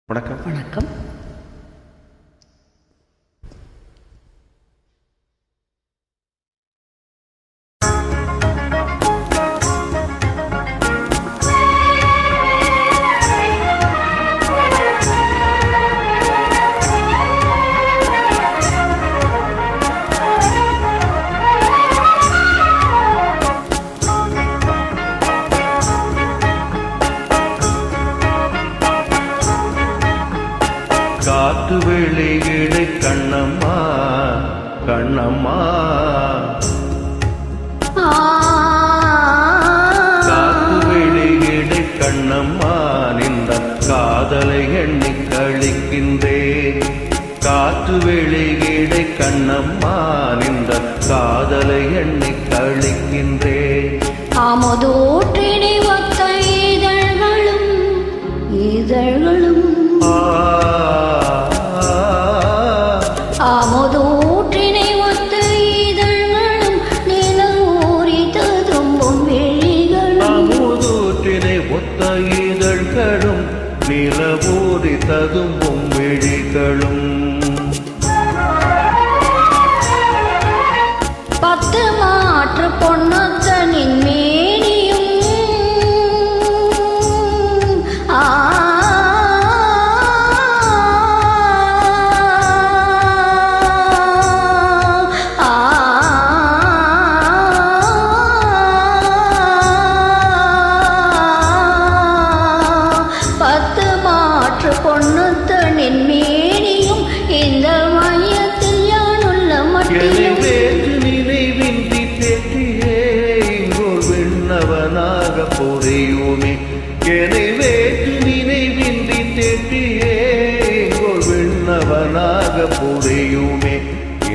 வணக்கம். வணக்கம். காட்டு வெளியிடை கண்ணம்மா கண்ணம்மா, காட்டு வெளியிடை கண்ணம்மா, நின்ற காதலை எண்ணி கழிக்கின்றேன். காற்று வெளியிடை கண்ணம்மா, நின்ற காதலை எண்ணி கழிக்கின்றேன். ஆமதோற்றினை ஒத்த இதழ்களும் இதழ்களும் ஆமதோற்றினை ஒத்த இதழ்களும் நிலவூரி ததும்பும் விழிகளும் ஆமதோற்றினை ஒத்த இதழ்களும் நிலவூரி ததும்பும் விழிகளும் பத்து மாற்று பொன்னொத்தனின் மேனியும் பொன்னொத்தனின் மேனியும் இந்த மையத்தில் யானுள்ள மட்டிலும் நினைவின்றி தேற்றியே இங்கோர் விண்ணவனாக பொறையுமே. வேற்று நினைவின்றி தேற்றியே இங்கோர் விண்ணவனாக பொறையுமே.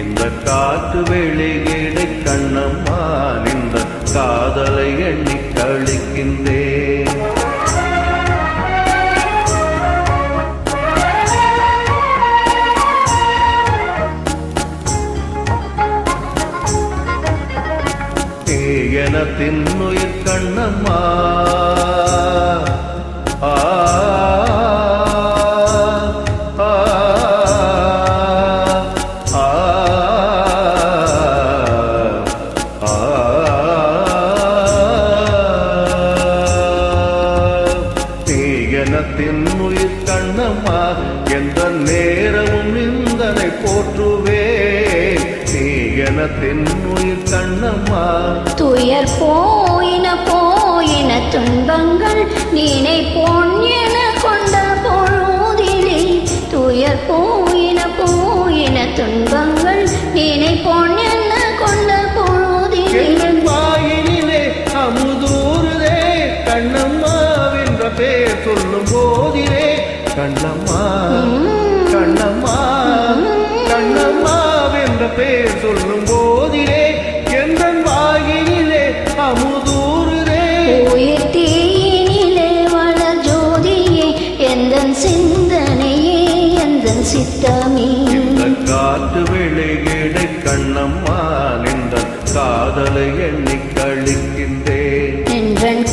இந்த காட்டு வெளியிடை கண்ணம்மா, இந்த காதலை எண்ணி கழிக்கின்றேன். எனத்தின்னுயிர் கண்ணம்மா, எனத்தின்னுயிர் கண்ணம்மா, எந்த நேரமும் நிந்தனை போற்றுவேன். எனத்தின்னுயிர் கண்ணம்மா, துயர் போயின துன்பங்கள் நீனை பொன் என கொண்ட பொழுதிலே. துயர் போயின துன்பங்கள் நீனை பொன் என கொண்ட பொழுதிலே. வாயினிலே அமுதூருதே கண்ணம்மா என்ற பேர் சொல்லும் போதிலே. கண்ணம்மா கண்ணம்மா கண்ணம்மா என்ற பேர் சொல்லும் போதிலே எந்த வாயினிலே அமுதூருதே. உயிர் தீயினிலே வளர் ஜோதியே எந்த சிந்தனையே எந்த சித்தமே. இந்த காட்டு வெளியிடை கண்ணம்மா, நின்ற காதலை எண்ணி கழிக்கின்றேன். என்றன்